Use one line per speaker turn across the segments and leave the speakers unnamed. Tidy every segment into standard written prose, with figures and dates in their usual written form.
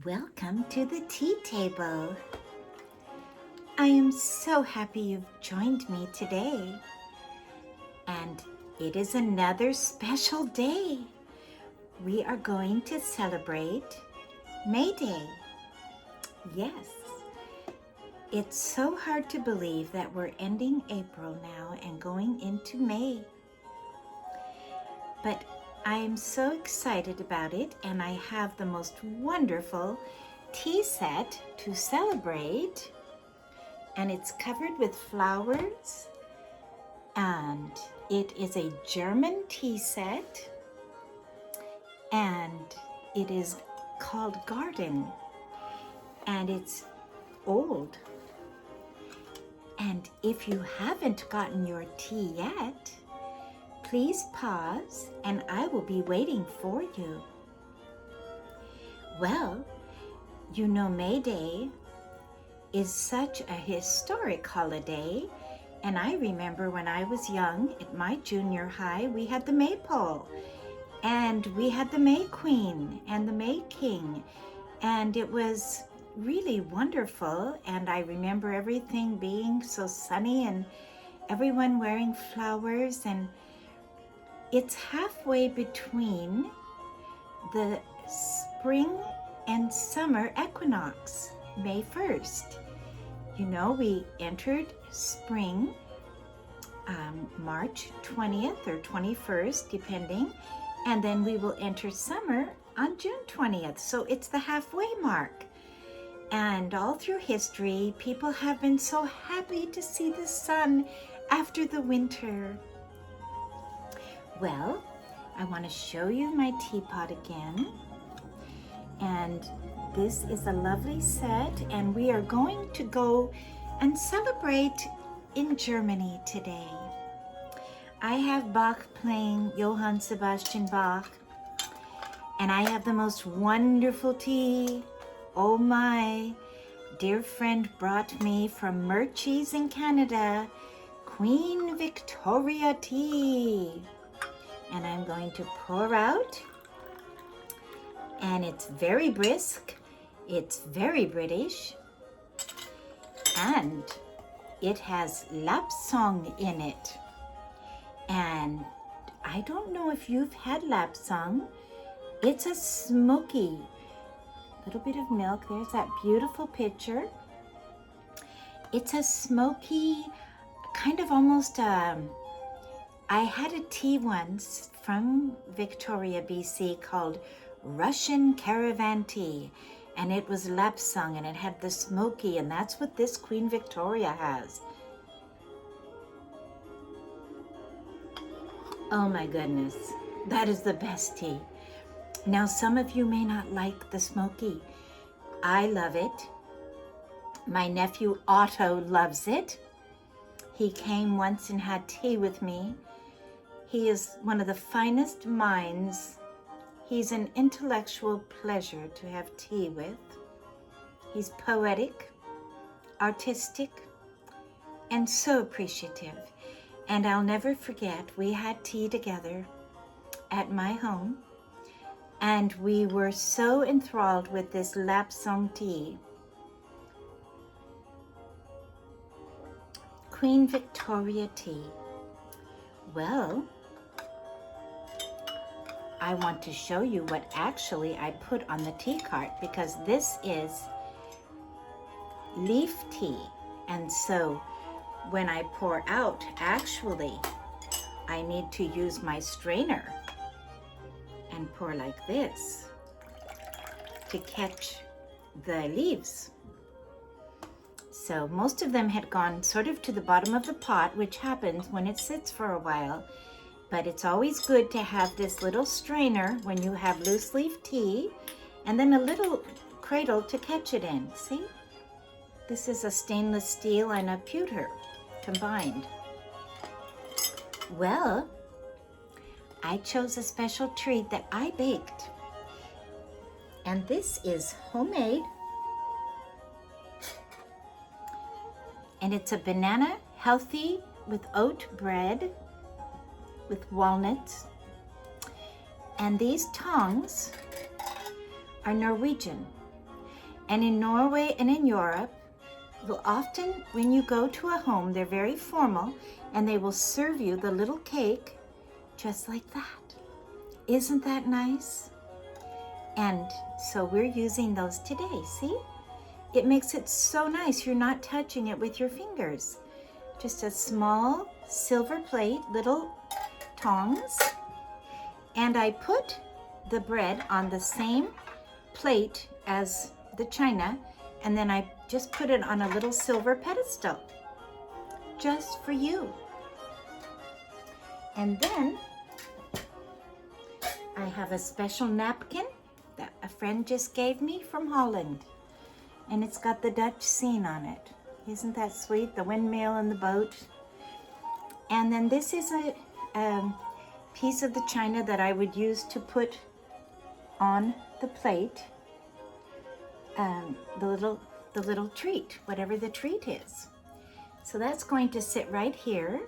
Welcome to the tea table. I am so happy you've joined me today. And it is another special day. We are going to celebrate May Day. Yes, it's so hard to believe that we're ending April now and going into May. But I am so excited about it, and I have the most wonderful tea set to celebrate. And it's covered with flowers, and it is a German tea set, and it is called Garden, and it's old. And if you haven't gotten your tea yet, please pause and I will be waiting for you. Well, you know, May Day is such a historic holiday, and I remember when I was young at my junior high, we had the Maypole, and we had the May Queen and the May King, and it was really wonderful. And I remember everything being so sunny and everyone wearing flowers, and it's halfway between the spring and summer equinox, May 1st. You know, we entered spring March 20th or 21st, depending, and then we will enter summer on June 20th. So it's the halfway mark. And all through history, people have been so happy to see the sun after the winter. Well, I want to show you my teapot again. And this is a lovely set, and we are going to go and celebrate in Germany today. I have Bach playing, Johann Sebastian Bach, and I have the most wonderful tea. Oh my dear friend brought me from Murchie's in Canada, Queen Victoria tea. And I'm going to pour out, and it's very brisk, it's very British, and it has Lapsang in it. And I don't know if you've had Lapsang. It's a smoky, little bit of milk, there's that beautiful picture. It's a smoky, kind of almost I had a tea once from Victoria, BC called Russian Caravan Tea, and it was Lapsang, and it had the smoky, and that's what this Queen Victoria has. Oh my goodness, that is the best tea. Now, some of you may not like the smoky. I love it. My nephew Otto loves it. He came once and had tea with me. He is one of the finest minds. He's an intellectual pleasure to have tea with. He's poetic, artistic, and so appreciative. And I'll never forget, we had tea together at my home, and we were so enthralled with this Lapsang tea. Queen Victoria tea. Well, I want to show you what actually I put on the tea cart, because this is leaf tea. And so when I pour out, actually, I need to use my strainer and pour like this to catch the leaves. So most of them had gone sort of to the bottom of the pot, which happens when it sits for a while. But it's always good to have this little strainer when you have loose leaf tea, and then a little cradle to catch it in. See? This is a stainless steel and a pewter combined. Well, I chose a special treat that I baked. And this is homemade. And it's a banana healthy with oat bread with walnuts. And these tongs are Norwegian. And in Norway and in Europe, well, often when you go to a home, they're very formal and they will serve you the little cake just like that. Isn't that nice? And so we're using those today, see? It makes it so nice. You're not touching it with your fingers. Just a small silver plate, little tongs. And I put the bread on the same plate as the china, and then I just put it on a little silver pedestal, just for you. And then I have a special napkin that a friend just gave me from Holland. And it's got the Dutch scene on it. Isn't that sweet? The windmill and the boat. And then this is a piece of the china that I would use to put on the plate the little treat, whatever the treat is. So that's going to sit right here.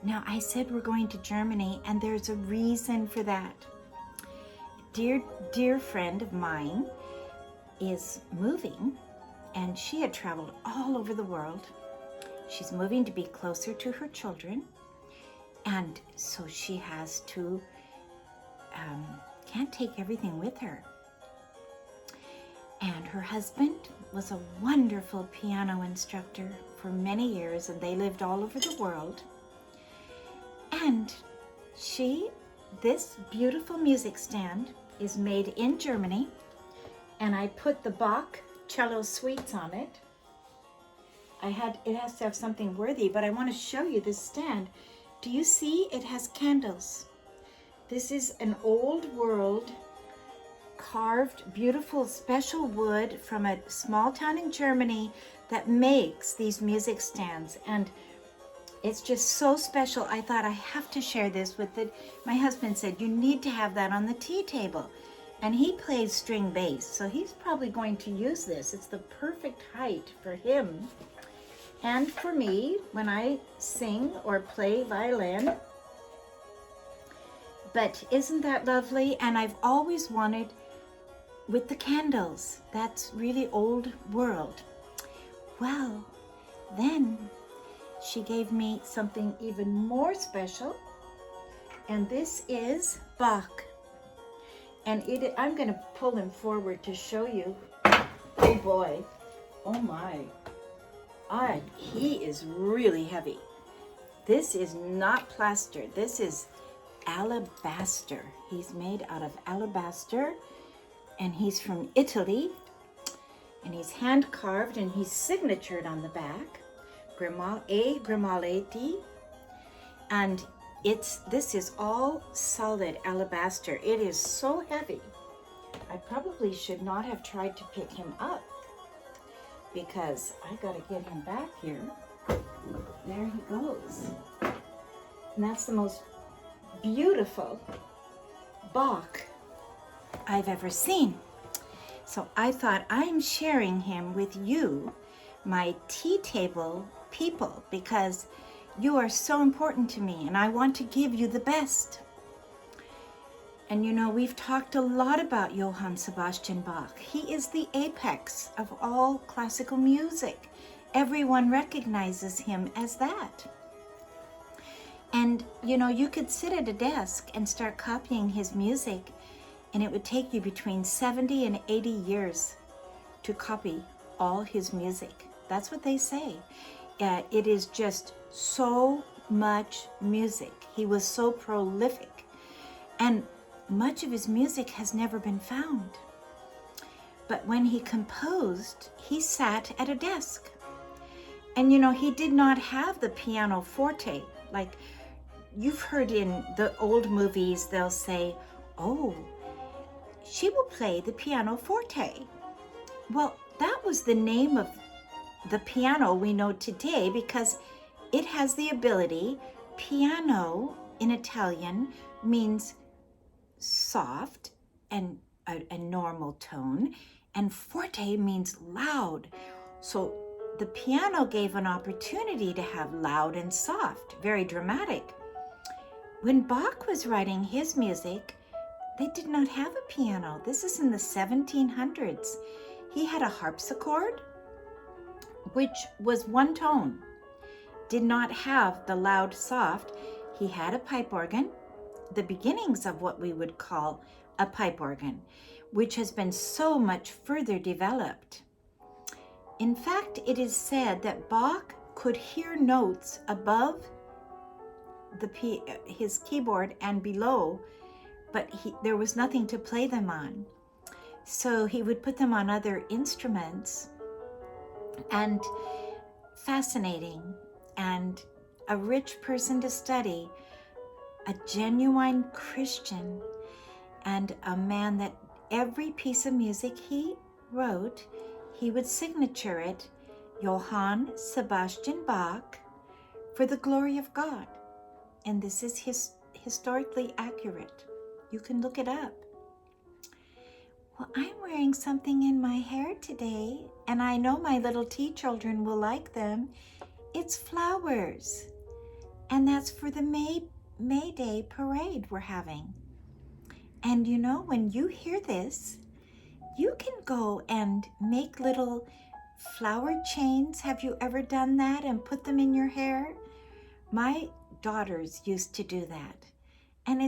Now I said we're going to Germany, and there's a reason for that. Dear friend of mine is moving, and she had traveled all over the world. She's moving to be closer to her children, and so she has to can't take everything with her. And her husband was a wonderful piano instructor for many years, and they lived all over the world. And this beautiful music stand is made in Germany, and I put the Bach cello suites on it. It has to have something worthy, but I want to show you this stand. Do you see it has candles? This is an old world carved, beautiful, special wood from a small town in Germany that makes these music stands. And it's just so special. I thought I have to share this with it. My husband said, you need to have that on the tea table. And he plays string bass, so he's probably going to use this. It's the perfect height for him and for me when I sing or play violin. But isn't that lovely? And I've always wanted with the candles. That's really old world. Well, then she gave me something even more special, and this is Bach. And I'm going to pull him forward to show you. Oh boy, oh my. He is really heavy. This is not plaster. This is alabaster. He's made out of alabaster, and he's from Italy, and he's hand carved, and he's signatured on the back, Grimaldi, and this is all solid alabaster. It is so heavy. I probably should not have tried to pick him up, because I gotta get him back here. There he goes. And that's the most beautiful Bach I've ever seen. So I thought, I'm sharing him with you, my tea table people, because you are so important to me, and I want to give you the best. And you know, we've talked a lot about Johann Sebastian Bach. He is the apex of all classical music. Everyone recognizes him as that. And you know, you could sit at a desk and start copying his music, and it would take you between 70 and 80 years to copy all his music. That's what they say. It is just so much music. He was so prolific, and much of his music has never been found. But when he composed, he sat at a desk. And you know, he did not have the piano forte. Like you've heard in the old movies, they'll say, oh, she will play the piano forte. Well, that was the name of the piano we know today, because it has the ability. Piano in Italian means soft and a normal tone, and forte means loud. So the piano gave an opportunity to have loud and soft, very dramatic. When Bach was writing his music, they did not have a piano. This is in the 1700s. He had a harpsichord, which was one tone, did not have the loud soft. He had a pipe organ, the beginnings of what we would call a pipe organ, which has been so much further developed. In fact, it is said that Bach could hear notes above his keyboard and below, but there was nothing to play them on. So he would put them on other instruments. And fascinating, and a rich person to study, a genuine Christian, and a man that every piece of music he wrote, he would signature it, Johann Sebastian Bach, for the glory of God. And this is historically accurate. You can look it up. Well, I'm wearing something in my hair today, and I know my little tea children will like them. It's flowers, and that's for the May Day parade we're having. And you know, when you hear this, you can go and make little flower chains. Have you ever done that and put them in your hair? My daughters used to do that. And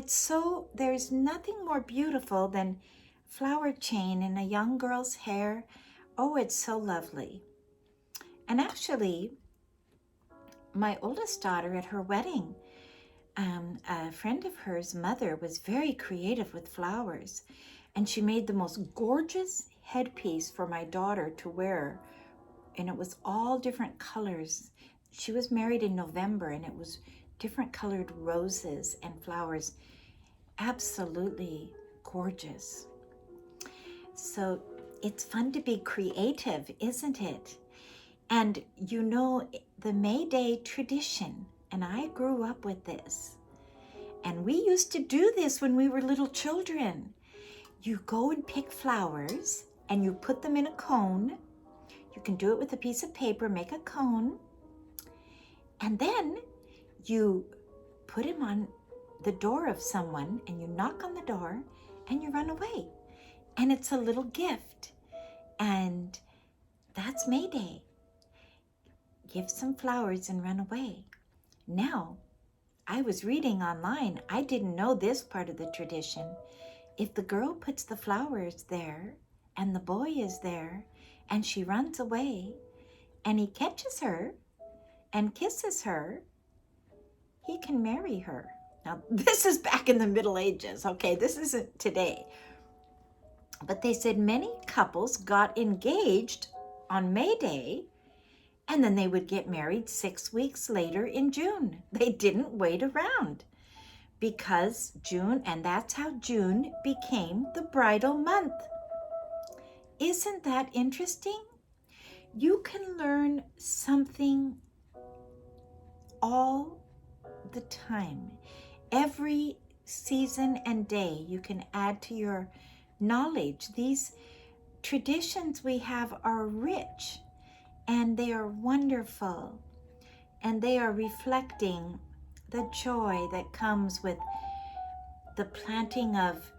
there's nothing more beautiful than flower chain in a young girl's hair. Oh, it's so lovely. And actually, my oldest daughter at her wedding, a friend of hers' mother was very creative with flowers, and she made the most gorgeous headpiece for my daughter to wear, and it was all different colors. She was married in November, and it was different colored roses and flowers. Absolutely gorgeous. So it's fun to be creative, isn't it? And you know, the May Day tradition, and I grew up with this, and we used to do this when we were little children. You go and pick flowers, and you put them in a cone. You can do it with a piece of paper, make a cone, and then you put them on the door of someone, and you knock on the door, and you run away. And it's a little gift. And that's May Day. Give some flowers and run away. Now, I was reading online. I didn't know this part of the tradition. If the girl puts the flowers there and the boy is there and she runs away and he catches her and kisses her, he can marry her. Now, this is back in the Middle Ages, okay? This isn't today. But they said many couples got engaged on May Day, and then they would get married 6 weeks later in June. They didn't wait around because June, and that's how June became the bridal month. Isn't that interesting? You can learn something all the time. Every season and day you can add to your knowledge. These traditions we have are rich, and they are wonderful, and they are reflecting the joy that comes with the planting of,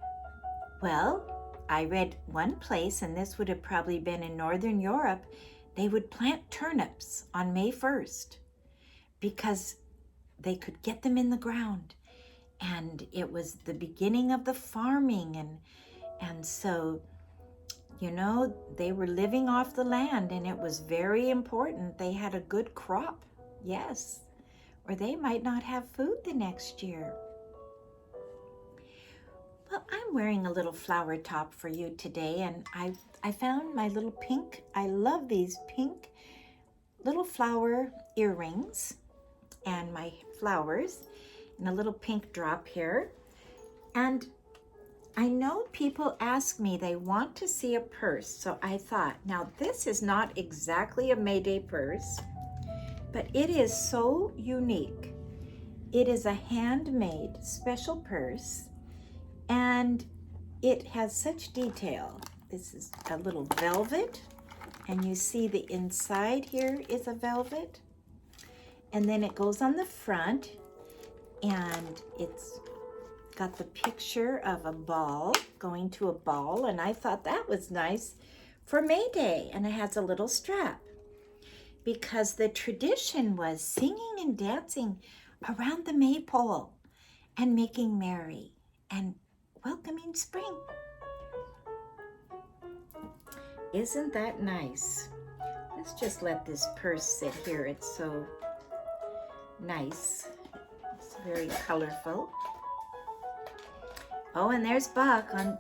well, I read one place, and this would have probably been in Northern Europe, they would plant turnips on May 1st because they could get them in the ground, and it was the beginning of the farming, and so, you know, they were living off the land, and it was very important they had a good crop, yes, or they might not have food the next year. Well, I'm wearing a little flower top for you today, and I found my little pink, I love these pink little flower earrings and my flowers, and a little pink drop here. And I know people ask me, they want to see a purse, so I thought, now this is not exactly a May Day purse, but it is so unique. It is a handmade special purse, and it has such detail. This is a little velvet, and you see the inside here is a velvet, and then it goes on the front, and it's got the picture of a ball, going to a ball, and I thought that was nice for May Day, and it has a little strap because the tradition was singing and dancing around the maypole and making merry and welcoming spring. Isn't that nice? Let's just let this purse sit here. It's so nice. It's very colorful. Oh, and there's Bach on,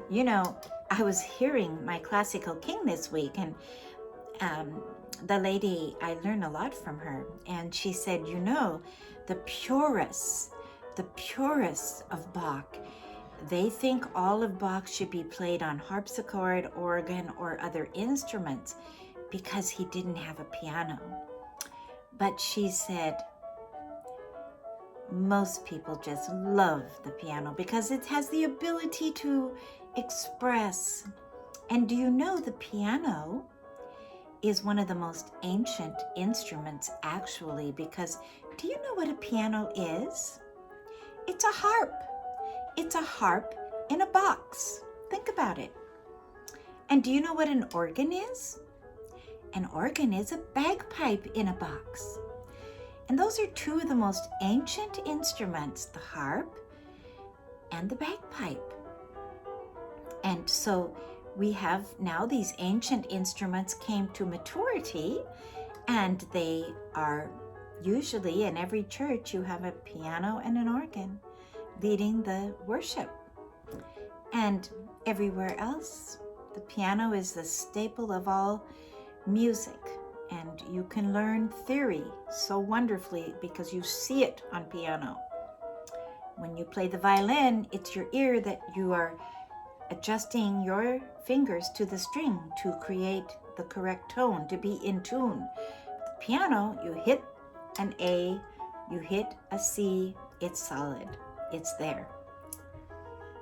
you know, I was hearing my classical king this week, and the lady, I learned a lot from her, and she said, you know, the purists of Bach, they think all of Bach should be played on harpsichord, organ, or other instruments because he didn't have a piano. But she said, most people just love the piano because it has the ability to express. And do you know the piano is one of the most ancient instruments, actually, because do you know what a piano is? It's a harp. It's a harp in a box. Think about it. And do you know what an organ is? An organ is a bagpipe in a box. And those are two of the most ancient instruments, the harp and the bagpipe. And so we have now these ancient instruments came to maturity, and they are usually in every church you have a piano and an organ leading the worship. And everywhere else, the piano is the staple of all music. And you can learn theory so wonderfully because you see it on piano. When you play the violin, it's your ear that you are adjusting your fingers to the string to create the correct tone, to be in tune. The piano, you hit an A, you hit a C, it's solid, it's there.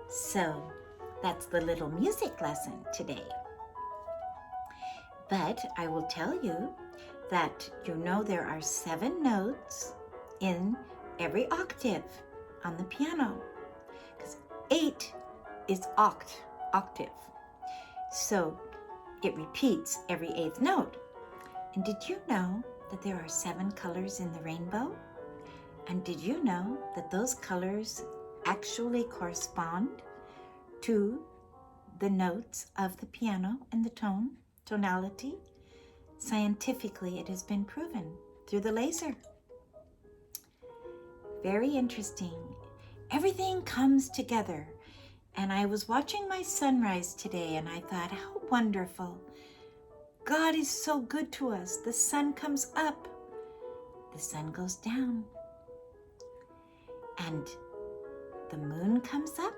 So that's the little music lesson today. But I will tell you that you know there are 7 notes in every octave on the piano, because 8 is octave. So it repeats every 8th note. And did you know that there are 7 colors in the rainbow? And did you know that those colors actually correspond to the notes of the piano and the tonality? Scientifically, it has been proven through the laser. Very interesting. Everything comes together. And I was watching my sunrise today, and I thought, how wonderful. God is so good to us. The sun comes up, the sun goes down. And the moon comes up,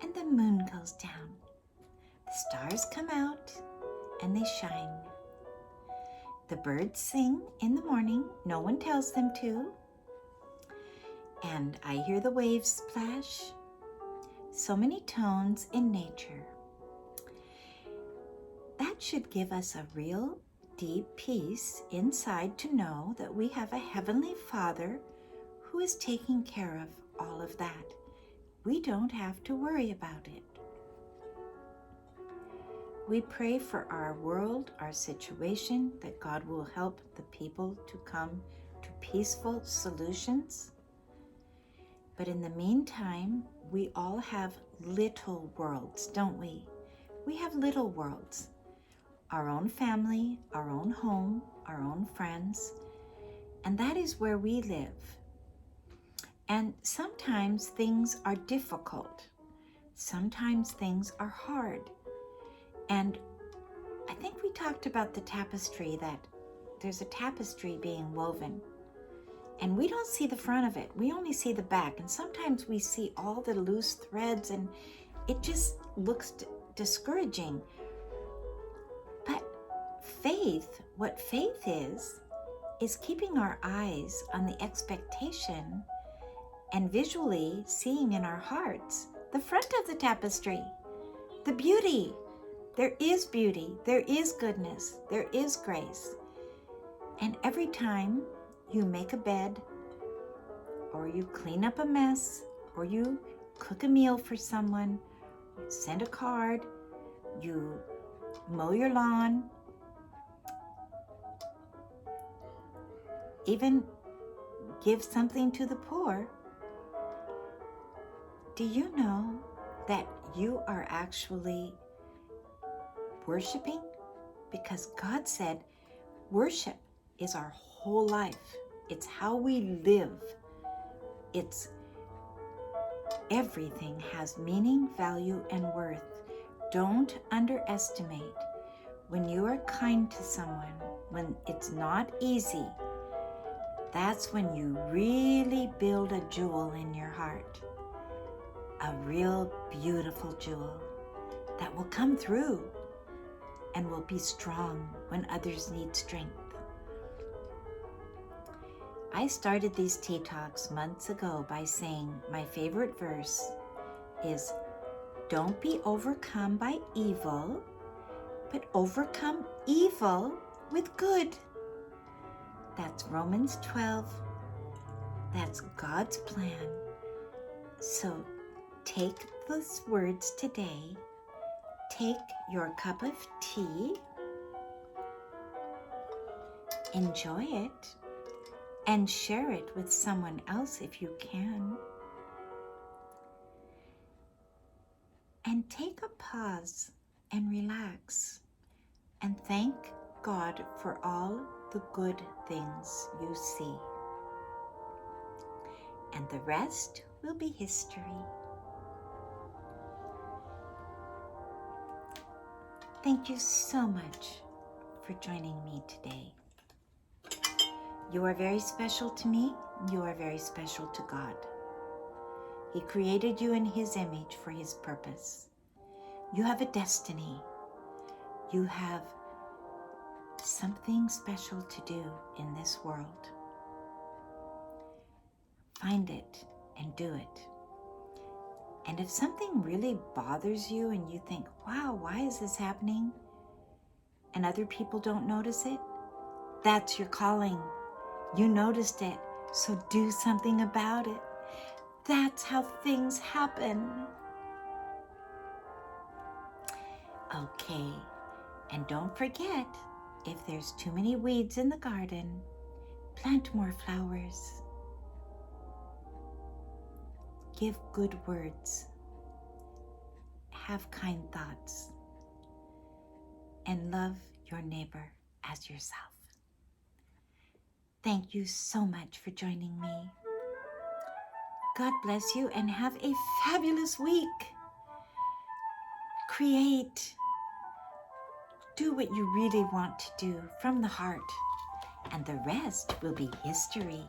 and the moon goes down. The stars come out, and they shine. The birds sing in the morning. No one tells them to. And I hear the waves splash. So many tones in nature. That should give us a real deep peace inside to know that we have a Heavenly Father who is taking care of all of that. We don't have to worry about it. We pray for our world, our situation, that God will help the people to come to peaceful solutions. But in the meantime, we all have little worlds, don't we? We have little worlds. Our own family, our own home, our own friends. And that is where we live. And sometimes things are difficult. Sometimes things are hard. And I think we talked about the tapestry, that there's a tapestry being woven. And we don't see the front of it. We only see the back. And sometimes we see all the loose threads, and it just looks discouraging. But faith, what faith is keeping our eyes on the expectation and visually seeing in our hearts the front of the tapestry, the beauty. There is beauty, there is goodness, there is grace. And every time you make a bed, or you clean up a mess, or you cook a meal for someone, you send a card, you mow your lawn, even give something to the poor, do you know that you are actually worshiping? Because God said worship is our whole life. It's how we live. It's everything has meaning, value, and worth. Don't underestimate when you are kind to someone, when it's not easy. That's when you really build a jewel in your heart. A real beautiful jewel that will come through and will be strong when others need strength. I started these tea talks months ago by saying my favorite verse is, don't be overcome by evil, but overcome evil with good. That's Romans 12. That's God's plan. So take those words today, take your cup of tea, enjoy it, and share it with someone else if you can. And take a pause and relax and thank God for all the good things you see. And the rest will be history. Thank you so much for joining me today. You are very special to me. You are very special to God. He created you in His image for His purpose. You have a destiny. You have something special to do in this world. Find it and do it. And if something really bothers you and you think, wow, why is this happening? And other people don't notice it, that's your calling. You noticed it, so do something about it. That's how things happen. Okay, and don't forget, if there's too many weeds in the garden, plant more flowers. Give good words. Have kind thoughts. And love your neighbor as yourself. Thank you so much for joining me. God bless you and have a fabulous week. Create. Do what you really want to do from the heart, and the rest will be history.